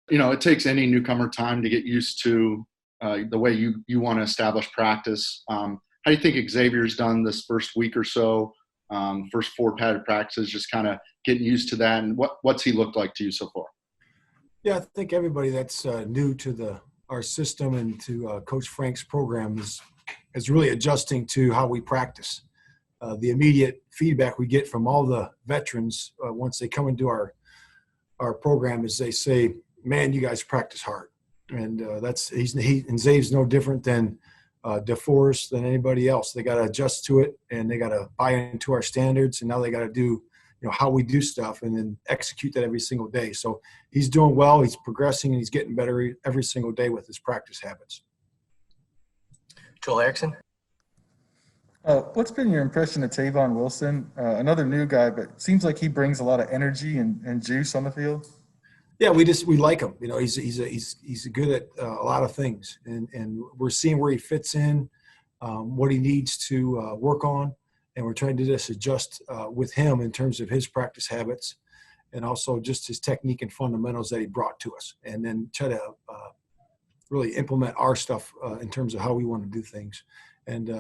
it takes any newcomer time to get used to the way you want to establish practice. How do you think Xavier's done this first week or so, first 4 padded practices, just kind of getting used to that? And what's he looked like to you so far? Yeah, I think everybody that's new to our system and to Coach Frank's program is really adjusting to how we practice. The immediate feedback we get from all the veterans once they come into our program is they say, "Man, you guys practice hard," and and Zave's no different than DeForest, than anybody else. They got to adjust to it, and they got to buy into our standards, and now they got to do how we do stuff and then execute that every single day. So he's doing well, he's progressing, and he's getting better every single day with his practice habits. Joel Erickson. What's been your impression of Tavon Wilson? Another new guy, but seems like he brings a lot of energy and juice on the field. Yeah, we like him. He's good at a lot of things, and we're seeing where he fits in, what he needs to work on, and we're trying to just adjust with him in terms of his practice habits, and also just his technique and fundamentals that he brought to us, and then try to really implement our stuff in terms of how we want to do things, and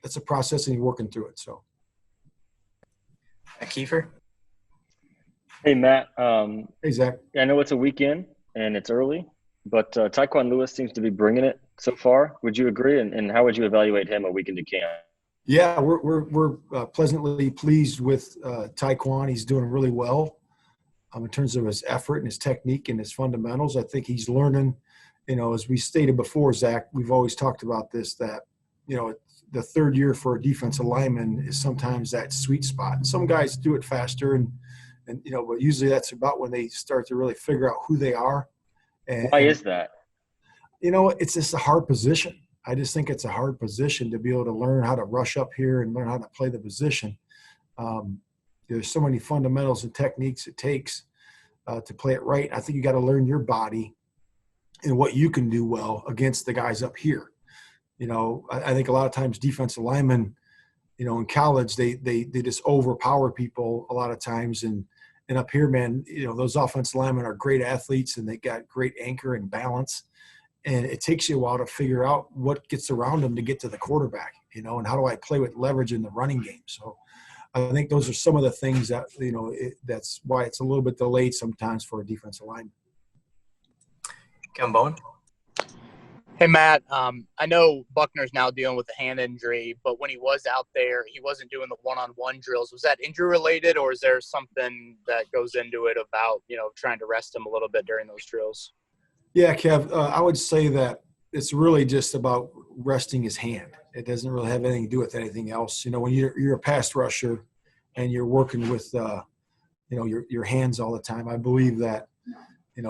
that's a process, and he's working through it. So, Kiefer. Hey, Matt. Hey, Zach. I know it's a weekend and it's early, but Tyquan Lewis seems to be bringing it so far. Would you agree? And how would you evaluate him a week into camp? Yeah, we're pleasantly pleased with Tyquan. He's doing really well in terms of his effort and his technique and his fundamentals. I think he's learning. As we stated before, Zach, we've always talked about this, that the third year for a defensive lineman is sometimes that sweet spot. Some guys do it faster, but usually that's about when they start to really figure out who they are. Why is that? It's just a hard position. I just think it's a hard position to be able to learn how to rush up here and learn how to play the position. There's so many fundamentals and techniques it takes to play it right. I think you got to learn your body and what you can do well against the guys up here. I think a lot of times defensive linemen, in college, they just overpower people a lot of times. And up here, man, those offensive linemen are great athletes and they got great anchor and balance. And it takes you a while to figure out what gets around them to get to the quarterback, and how do I play with leverage in the running game. So I think those are some of the things that, that's why it's a little bit delayed sometimes for a defensive lineman. Kevin Bowen. Hey, Matt, I know Buckner's now dealing with a hand injury, but when he was out there, he wasn't doing the one-on-one drills. Was that injury-related, or is there something that goes into it about, trying to rest him a little bit during those drills? Yeah, Kev, I would say that it's really just about resting his hand. It doesn't really have anything to do with anything else. When you're a pass rusher and you're working with, your hands all the time, I believe that,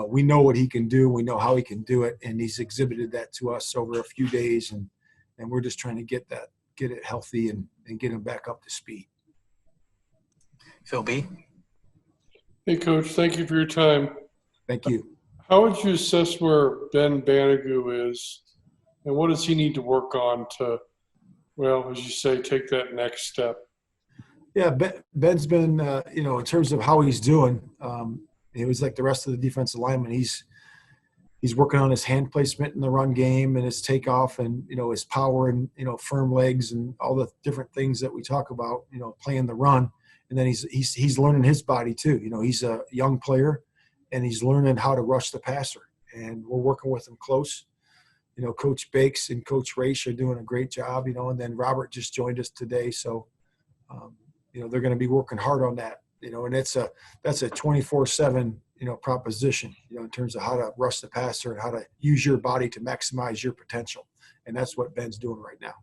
we know what he can do. We know how he can do it. And he's exhibited that to us over a few days. And we're just trying to get it healthy and get him back up to speed. Phil B. Hey, Coach. Thank you for your time. Thank you. How would you assess where Ben Banogu is, and what does he need to work on to, well, as you say, take that next step? Yeah, Ben's been, in terms of how he's doing, he was like the rest of the defensive linemen. He's working on his hand placement in the run game and his takeoff and, his power and, firm legs and all the different things that we talk about, playing the run. And then he's learning his body too. He's a young player and he's learning how to rush the passer. And we're working with him close. Coach Bakes and Coach Raish are doing a great job, and then Robert just joined us today. So, they're going to be working hard on that. And that's a 24/7, proposition, in terms of how to rush the passer and how to use your body to maximize your potential. And that's what Ben's doing right now.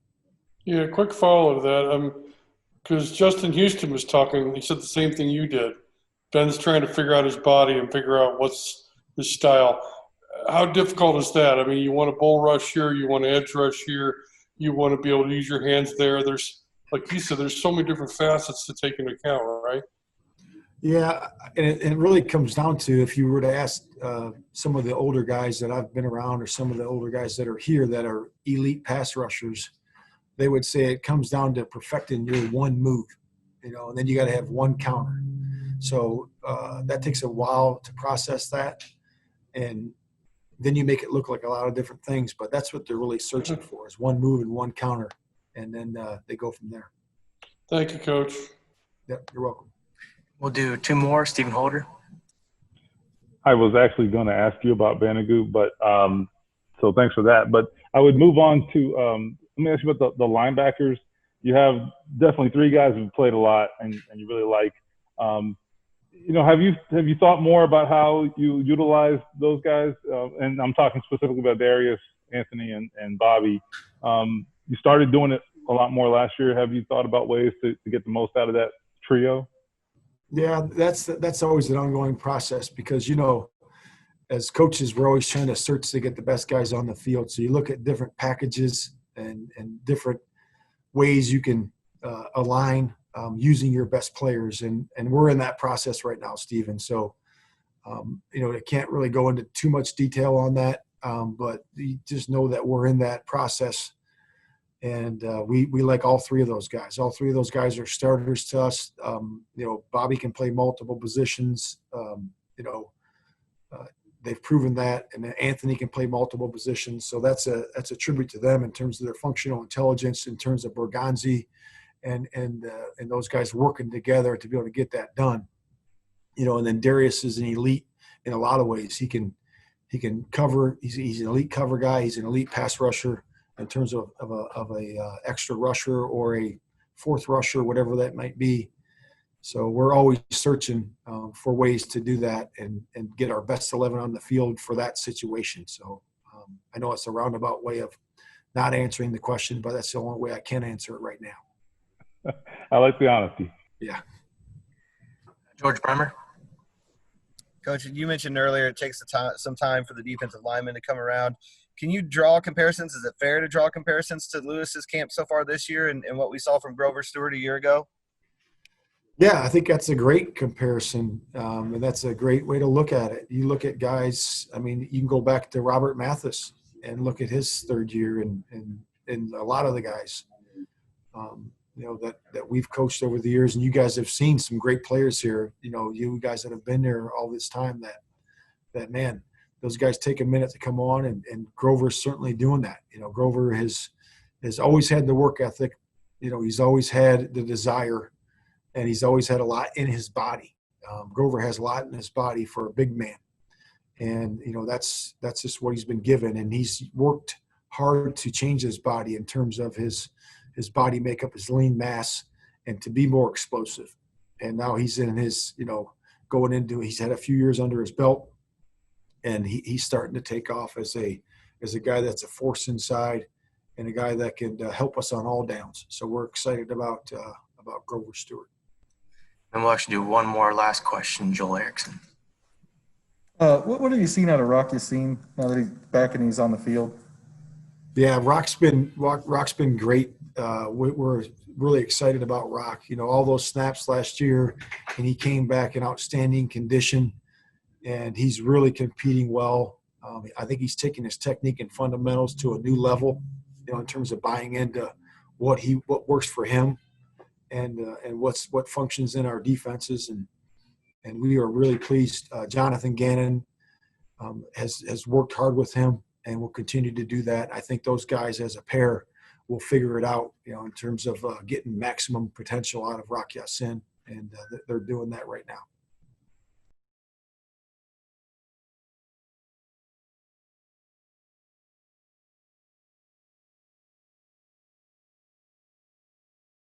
Yeah, quick follow to that. Because Justin Houston was talking, he said the same thing you did. Ben's trying to figure out his body and figure out what's his style. How difficult is that? I mean, you want a bull rush here, you want to edge rush here, you want to be able to use your hands there. There's, like you said, there's so many different facets to take into account, right? Yeah, and it really comes down to, if you were to ask some of the older guys that I've been around or some of the older guys that are here that are elite pass rushers, they would say it comes down to perfecting your one move, and then you got to have one counter. So that takes a while to process that. and then you make it look like a lot of different things. But that's what they're really searching for, is one move and one counter, and then they go from there. Thank you, Coach. Yep, you're welcome. We'll do two more. Stephen Holder. I was actually going to ask you about Banogu, but so thanks for that. But I would move on to let me ask you about the linebackers. You have definitely three guys who've played a lot and you really like. Have you thought more about how you utilize those guys? And I'm talking specifically about Darius, Anthony, and Bobby. You started doing it a lot more last year. Have you thought about ways to get the most out of that trio? Yeah, that's always an ongoing process because, as coaches, we're always trying to search to get the best guys on the field. So you look at different packages and different ways you can align using your best players. And we're in that process right now, Stephen. So, I can't really go into too much detail on that, but you just know that we're in that process. And we like all three of those guys. All three of those guys are starters to us. Bobby can play multiple positions. They've proven that, and Anthony can play multiple positions. So that's a tribute to them in terms of their functional intelligence, in terms of Berganzi, and those guys working together to be able to get that done. And then Darius is an elite in a lot of ways. He can cover. He's an elite cover guy. He's an elite pass rusher in terms of a extra rusher or a fourth rusher, whatever that might be. So we're always searching for ways to do that and get our best 11 on the field for that situation. So I know it's a roundabout way of not answering the question, but that's the only way I can answer it right now. I like the honesty. Yeah. George Bremer. Coach, you mentioned earlier it takes some time for the defensive linemen to come around. Can you draw comparisons? Is it fair to draw comparisons to Lewis's camp so far this year and what we saw from Grover Stewart a year ago? Yeah, I think that's a great comparison, and that's a great way to look at it. You look at guys, you can go back to Robert Mathis and look at his third year and a lot of the guys, that we've coached over the years, and you guys have seen some great players here. You guys that have been there all this time, that man, those guys take a minute to come on, and Grover's certainly doing that. Grover has always had the work ethic. He's always had the desire. And he's always had a lot in his body. Grover has a lot in his body for a big man. And, that's just what he's been given. And he's worked hard to change his body in terms of his body makeup, his lean mass, and to be more explosive. And now he's in his, he's had a few years under his belt. And he's starting to take off as a guy that's a force inside and a guy that can help us on all downs. So we're excited about Grover Stewart. And we'll actually do one more last question, Joel Erickson. What have you seen out of Rock Yassin now that he's back and he's on the field? Yeah, Rock's been great. We're really excited about Rock. All those snaps last year, and he came back in outstanding condition, and he's really competing well. I think he's taking his technique and fundamentals to a new level, in terms of buying into what works for him. And what functions in our defenses, and we are really pleased. Jonathan Gannon has worked hard with him and will continue to do that. I think those guys as a pair will figure it out, in terms of getting maximum potential out of Rock Yassin, and they're doing that right now.